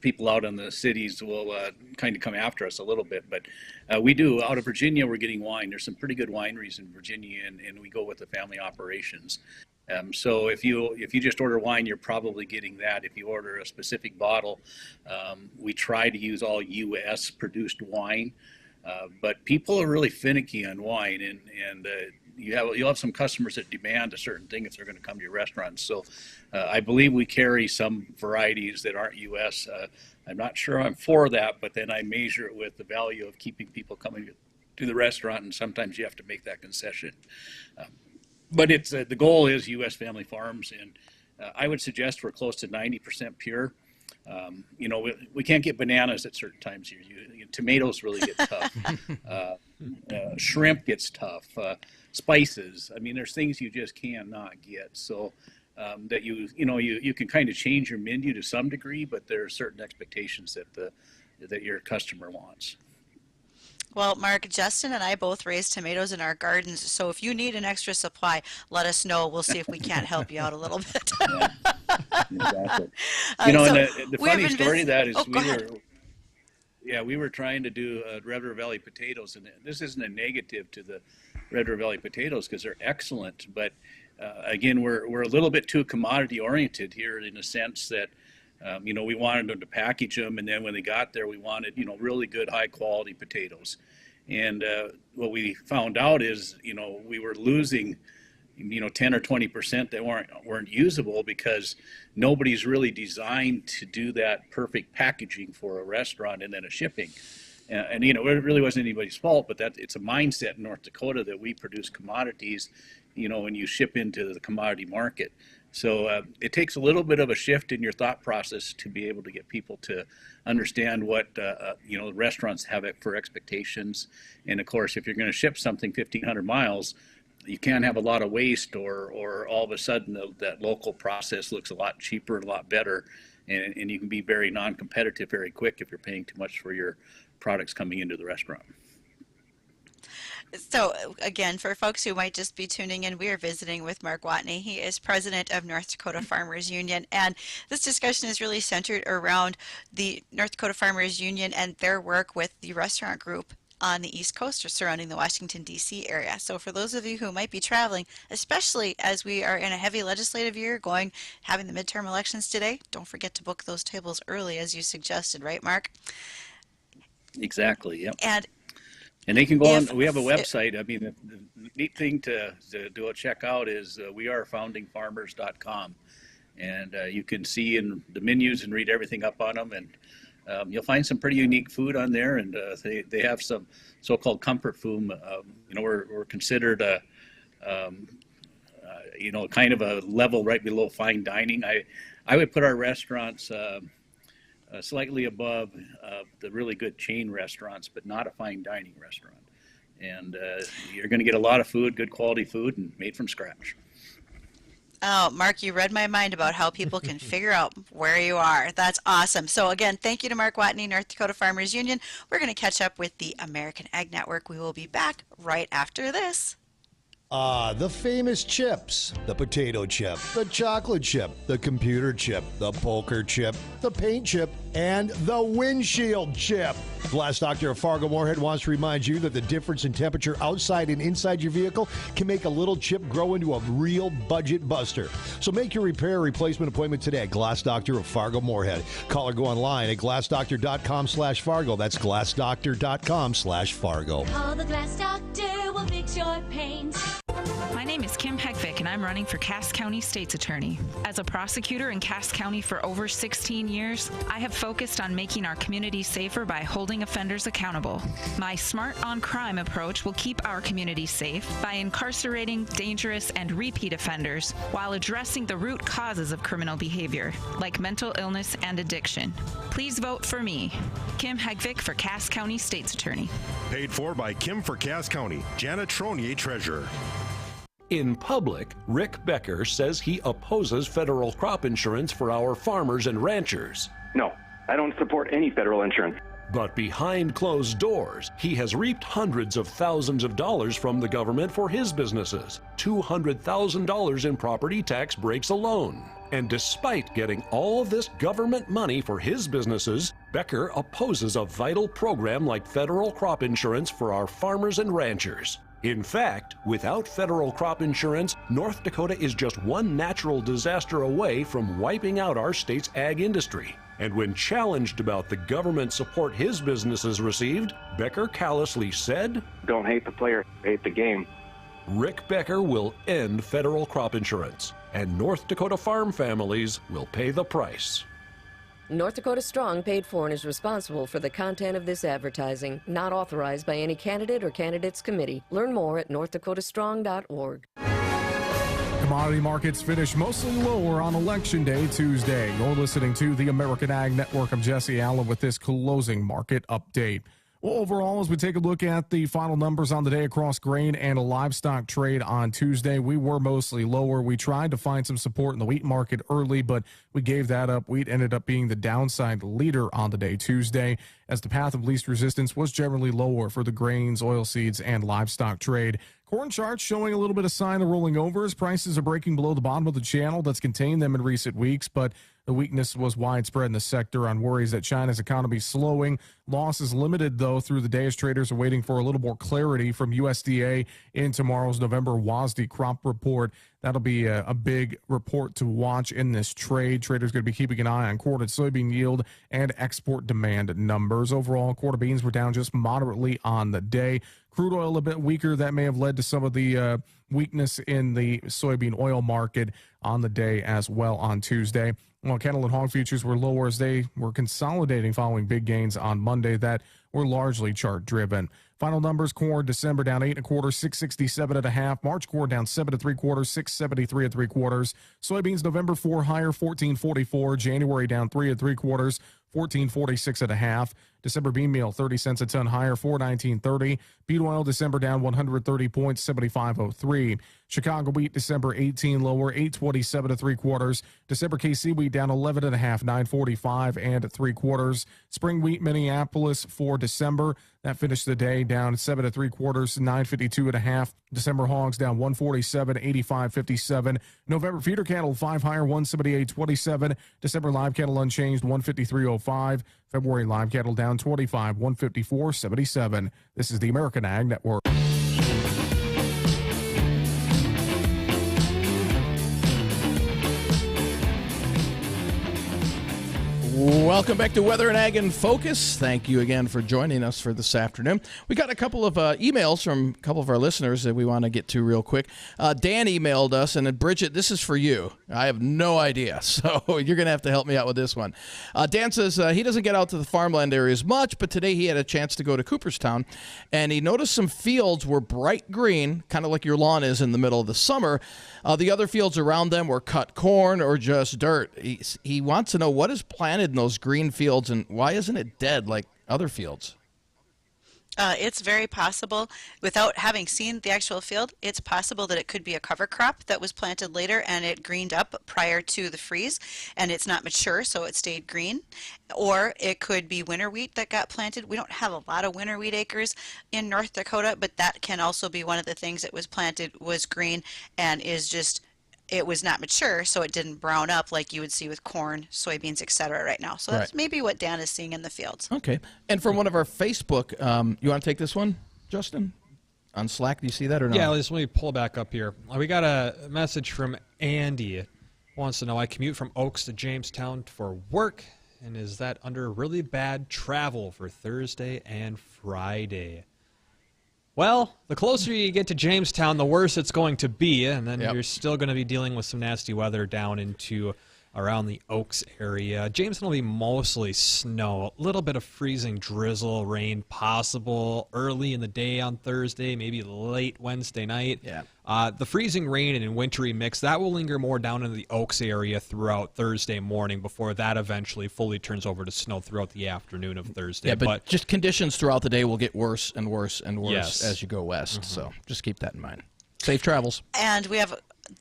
people out in the cities will kind of come after us a little bit, but we do. Out of Virginia, we're getting wine. There's some pretty good wineries in Virginia, and we go with the family operations. So if you just order wine, you're probably getting that. If you order a specific bottle, we try to use all U.S. produced wine, but people are really finicky on wine, and you'll have some customers that demand a certain thing if they're going to come to your restaurant. So I believe we carry some varieties that aren't U.S. I'm not sure I'm for that, but then I measure it with the value of keeping people coming to the restaurant, and sometimes you have to make that concession. But it's the goal is U.S. family farms, and I would suggest we're close to 90% pure. We can't get bananas at certain times here. Tomatoes really get tough. Shrimp gets tough. Spices. I mean, there's things you just cannot get. So that you can kind of change your menu to some degree, but there are certain expectations that your customer wants. Well, Mark, Justin and I both raise tomatoes in our gardens, so if you need an extra supply, let us know. We'll see if we can't help you out a little bit. Exactly. So and the funny story of that is we were trying to do Red River Valley potatoes, and this isn't a negative to the Red River Valley potatoes because they're excellent, but again, we're a little bit too commodity oriented here in the sense that we wanted them to package them, and then when they got there, we wanted really good high quality potatoes. And what we found out is we were losing 10 or 20% that weren't usable because nobody's really designed to do that perfect packaging for a restaurant and then a shipping. And it really wasn't anybody's fault, but it's a mindset in North Dakota that we produce commodities, and you ship into the commodity market. So it takes a little bit of a shift in your thought process to be able to get people to understand what restaurants have it for expectations. And of course, if you're going to ship something 1,500 miles, you can't have a lot of waste, or all of a sudden that local process looks a lot cheaper and a lot better, and you can be very non-competitive very quick if you're paying too much for your products coming into the restaurant. So again, for folks who might just be tuning in, we are visiting with Mark Watne. He is president of North Dakota Farmers Union, and this discussion is really centered around the North Dakota Farmers Union and their work with the restaurant group on the East Coast or surrounding the Washington, D.C. area. So for those of you who might be traveling, especially as we are in a heavy legislative year having the midterm elections today, don't forget to book those tables early as you suggested, right, Mark? Exactly, yep. And they can go on. We have a website. I mean, the neat thing to do a check out is wearefoundingfarmers.com, and you can see in the menus and read everything up on them, and you'll find some pretty unique food on there, and they have some so-called comfort food. We're considered kind of a level right below fine dining. I would put our restaurants slightly above the really good chain restaurants, but not a fine dining restaurant. And you're going to get a lot of food, good quality food, and made from scratch. Oh, Mark, you read my mind about how people can figure out where you are. That's awesome. So again, thank you to Mark Watne, North Dakota Farmers Union. We're going to catch up with the American Ag Network. We will be back right after this. The famous chips. The potato chip, the chocolate chip, the computer chip, the poker chip, the paint chip, and the windshield chip. Glass Doctor of Fargo Moorhead wants to remind you that the difference in temperature outside and inside your vehicle can make a little chip grow into a real budget buster. So make your repair replacement appointment today at Glass Doctor of Fargo Moorhead. Call or go online at glassdoctor.com/Fargo. That's glassdoctor.com/Fargo. Call the Glass Doctor, we'll fix your paint. My name is Kim Heckvick, and I'm running for Cass County State's Attorney. As a prosecutor in Cass County for over 16 years, I have focused on making our community safer by holding offenders accountable. My Smart on Crime approach will keep our community safe by incarcerating dangerous and repeat offenders while addressing the root causes of criminal behavior, like mental illness and addiction. Please vote for me, Kim Heckvick, for Cass County State's Attorney. Paid for by Kim for Cass County, Janet Tronier, Treasurer. In public, Rick Becker says he opposes federal crop insurance for our farmers and ranchers. No, I don't support any federal insurance. But behind closed doors, he has reaped hundreds of thousands of dollars from the government for his businesses, $200,000 in property tax breaks alone. And despite getting all of this government money for his businesses, Becker opposes a vital program like federal crop insurance for our farmers and ranchers. In fact, without federal crop insurance, North Dakota is just one natural disaster away from wiping out our state's ag industry. And when challenged about the government support his businesses received, Becker callously said, "Don't hate the player, hate the game." Rick Becker will end federal crop insurance, and North Dakota farm families will pay the price. North Dakota Strong paid for and is responsible for the content of this advertising, not authorized by any candidate or candidates committee. Learn more at northdakotastrong.org. Commodity markets finished mostly lower on Election Day Tuesday. You're listening to the American Ag Network. I'm Jesse Allen with this closing market update. Well, overall, as we take a look at the final numbers on the day across grain and livestock trade on Tuesday, we were mostly lower. We tried to find some support in the wheat market early, but we gave that up. Wheat ended up being the downside leader on the day Tuesday, as the path of least resistance was generally lower for the grains, oilseeds, and livestock trade. Corn charts showing a little bit of sign of rolling over as prices are breaking below the bottom of the channel that's contained them in recent weeks, but the weakness was widespread in the sector on worries that China's economy is slowing. Loss is limited, though, through the day as traders are waiting for a little more clarity from USDA in tomorrow's November WASDE crop report. That'll be a big report to watch in this trade. Traders going to be keeping an eye on corn and soybean yield and export demand numbers. Overall, quarter beans were down just moderately on the day. Crude oil a bit weaker. That may have led to some of the weakness in the soybean oil market on the day as well on Tuesday. While cattle and hog futures were lower as they were consolidating following big gains on Monday that were largely chart driven. Final numbers: corn December down 8 1/4, 667 1/2. March corn down 7 3/4, 673 3/4. Soybeans November 4 higher, 1444. January down 3 3/4, 1446 1/2. December bean meal 30 cents a ton higher, 419.30. Beet oil December down 130 points, 75.03. Chicago wheat December 18 lower, 827 3/4. December KC wheat down 11 1/2, 945 3/4. Spring wheat Minneapolis for December, that finished the day down 7 3/4, 952 1/2. December hogs down 147, 85.57. November feeder cattle 5 higher, 178.27. December live cattle unchanged, 153.05. February live cattle down 25, 154.77. This is the American Ag Network. Welcome back to Weather and Ag in Focus. Thank you again for joining us for this afternoon. We got a couple of emails from a couple of our listeners that we want to get to real quick. Dan emailed us, and Bridgette, this is for you. I have no idea, so you're going to have to help me out with this one. Dan says he doesn't get out to the farmland areas much, but today he had a chance to go to Cooperstown, and he noticed some fields were bright green, kind of like your lawn is in the middle of the summer. The other fields around them were cut corn or just dirt. He wants to know what is planted in those green fields and why isn't it dead like other fields? It's very possible, without having seen the actual field, it's possible that it could be a cover crop that was planted later and it greened up prior to the freeze and it's not mature, so it stayed green. Or it could be winter wheat that got planted. We don't have a lot of winter wheat acres in North Dakota, but that can also be one of the things that was planted was green and is just, it was not mature, so it didn't brown up like you would see with corn, soybeans, etc. right now. So that's maybe what Dan is seeing in the fields. Okay. And from one of our Facebook, you want to take this one, Justin? On Slack, do you see that or not? Yeah, let me pull back up here. We got a message from Andy. Wants to know, I commute from Oaks to Jamestown for work, and is that under really bad travel for Thursday and Friday? Well, the closer you get to Jamestown, the worse it's going to be, and then you're still going to be dealing with some nasty weather down into around the Oaks area. Jamestown will be mostly snow, a little bit of freezing drizzle, rain possible early in the day on Thursday, maybe late Wednesday night. Yeah. The freezing rain and wintry mix, that will linger more down in the Oaks area throughout Thursday morning before that eventually fully turns over to snow throughout the afternoon of Thursday. Yeah, but just conditions throughout the day will get worse and worse and worse as you go west. Mm-hmm. So just keep that in mind. Safe travels. And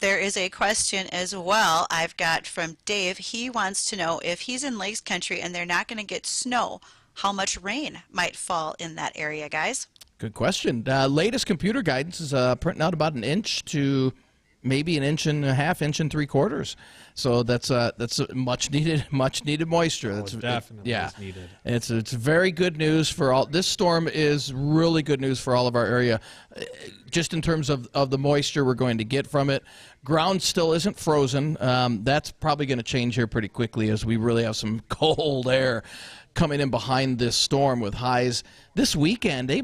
there is a question as well I've got from Dave. He wants to know if he's in Lakes Country and they're not going to get snow, how much rain might fall in that area, guys? Good question. Latest computer guidance is printing out about an inch to maybe an inch and a half, inch and 3/4. So that's much needed moisture. That's definitely is needed. It's very good news for all. This storm is really good news for all of our area, just in terms of the moisture we're going to get from it. Ground still isn't frozen. That's probably going to change here pretty quickly as we really have some cold air coming in behind this storm with highs this weekend. They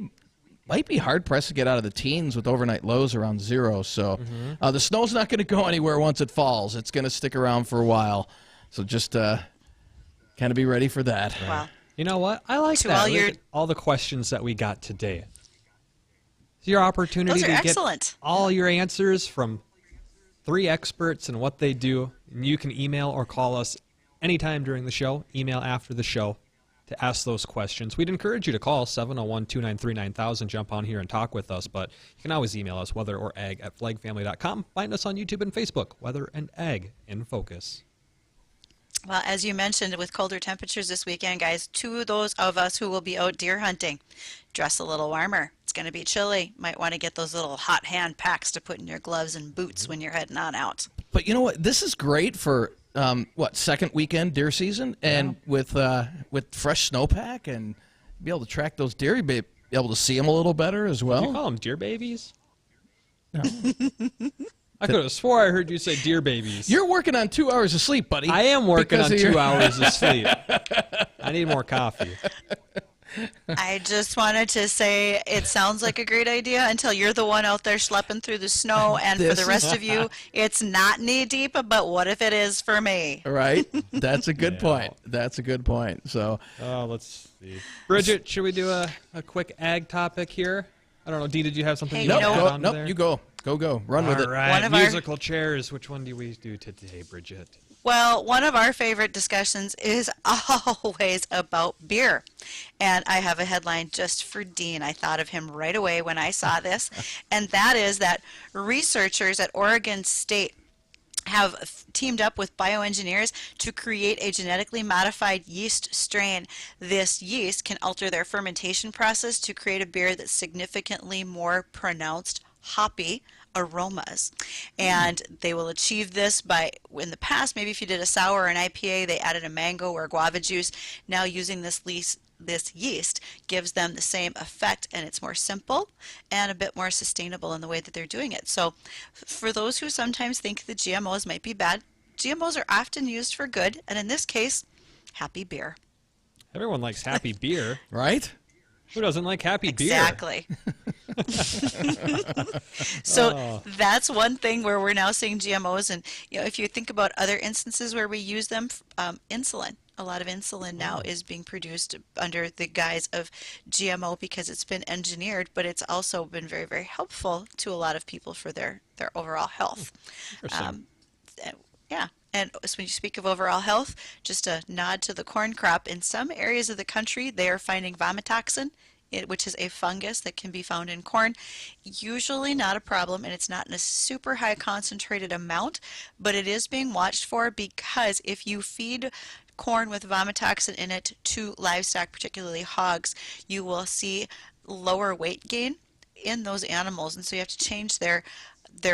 might be hard-pressed to get out of the teens with overnight lows around 0. So the snow's not going to go anywhere once it falls. It's going to stick around for a while. So just kind of be ready for that. Wow. You know what? I like that. Look at all the questions that we got today. It's your opportunity Those are to excellent. get all your answers from 3 experts and what they do. And you can email or call us anytime during the show, email after the show, to ask those questions. We'd encourage you to call 701-293-9000, jump on here and talk with us, but you can always email us, weather or ag at flagfamily.com. Find us on YouTube and Facebook, Weather and Ag in Focus. Well, as you mentioned, with colder temperatures this weekend, guys, to those of us who will be out deer hunting, dress a little warmer. It's going to be chilly. Might want to get those little hot hand packs to put in your gloves and boots when you're heading on out. But you know what? This is great for second weekend deer season, and with fresh snowpack and be able to track those deer, be able to see them a little better as well. Did you call them deer babies? No. I could have swore I heard you say deer babies. You're working on 2 hours of sleep, buddy. I am working on 2 hours of sleep. I need more coffee. I just wanted to say it sounds like a great idea until you're the one out there schlepping through the snow, and for the rest of you, it's not knee deep, but what if it is for me? Right? That's a good point. That's a good point. So, let's see. Bridgette, should we do a quick ag topic here? I don't know. Dee, did you have something? Hey, Nope, you go. Go. Run with it. All right, musical chairs. Which one do we do today, Bridgette? Well, one of our favorite discussions is always about beer. And I have a headline just for Dean. I thought of him right away when I saw this. And that is that researchers at Oregon State have teamed up with bioengineers to create a genetically modified yeast strain. This yeast can alter their fermentation process to create a beer that's significantly more pronounced hoppy aromas, and they will achieve this by, in the past, maybe if you did a sour or an IPA, they added a mango or guava juice. Now using this yeast gives them the same effect, and it's more simple and a bit more sustainable in the way that they're doing it. So for those who sometimes think the GMOs might be bad, GMOs are often used for good, and in this case, happy beer. Everyone likes happy beer, right? Who doesn't like happy beer? Exactly. So that's one thing where we're now seeing GMOs, and if you think about other instances where we use them, insulin. A lot of insulin now is being produced under the guise of GMO because it's been engineered, but it's also been very, very helpful to a lot of people for their overall health. Yeah. And when you speak of overall health, just a nod to the corn crop. In some areas of the country, they are finding vomitoxin which is a fungus that can be found in corn. Usually not a problem, and it's not in a super high concentrated amount, but it is being watched for, because if you feed corn with vomitoxin in it to livestock, particularly hogs, you will see lower weight gain in those animals, and so you have to change their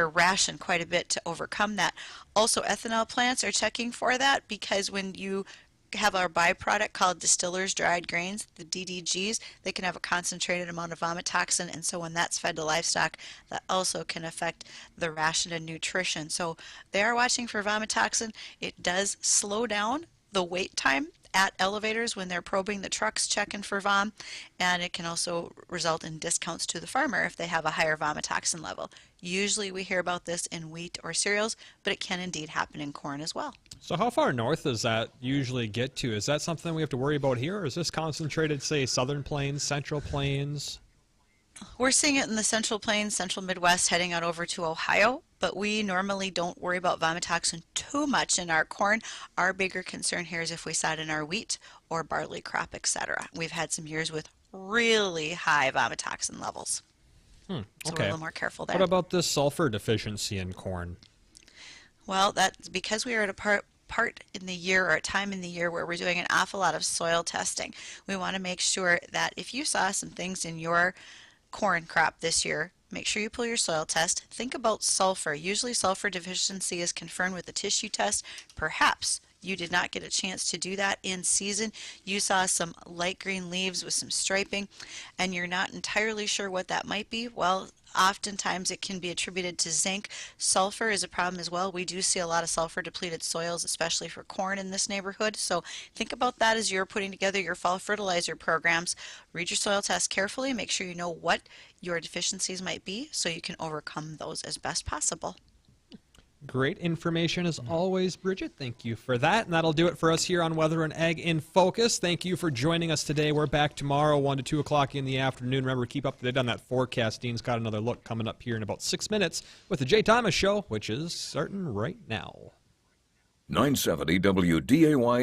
ration quite a bit to overcome that. Also, ethanol plants are checking for that, because when you have our byproduct called distillers dried grains, the DDGs, they can have a concentrated amount of vomitoxin, and so when that's fed to livestock, that also can affect the ration and nutrition. So they are watching for vomitoxin. It does slow down the wait time at elevators when they're probing the trucks checking for vom, and it can also result in discounts to the farmer if they have a higher vomitoxin level. Usually we hear about this in wheat or cereals, but it can indeed happen in corn as well. So how far north does that usually get to? Is that something we have to worry about here, or is this concentrated, say, southern plains, central plains? We're seeing it in the central plains, central Midwest, heading out over to Ohio, but we normally don't worry about vomitoxin too much in our corn. Our bigger concern here is if we saw it in our wheat or barley crop, etc. We've had some years with really high vomitoxin levels. So we're a little more careful there. What about this sulfur deficiency in corn? Well, that's because we are at a part in the year, or a time in the year, where we're doing an awful lot of soil testing. We want to make sure that if you saw some things in your corn crop this year, make sure you pull your soil test. Think about sulfur. Usually sulfur deficiency is confirmed with a tissue test. Perhaps you did not get a chance to do that in season. You saw some light green leaves with some striping, and you're not entirely sure what that might be. Well, oftentimes it can be attributed to zinc. Sulfur is a problem as well. We do see a lot of sulfur depleted soils, especially for corn in this neighborhood. So think about that as you're putting together your fall fertilizer programs. Read your soil test carefully. Make sure you know what your deficiencies might be so you can overcome those as best possible. Great information as always, Bridgette. Thank you for that. And that'll do it for us here on Weather and Ag in Focus. Thank you for joining us today. We're back tomorrow, 1 to 2 o'clock in the afternoon. Remember, keep up to date on that forecast. Dean's got another look coming up here in about 6 minutes with the Jay Thomas Show, which is starting right now. 970 WDAY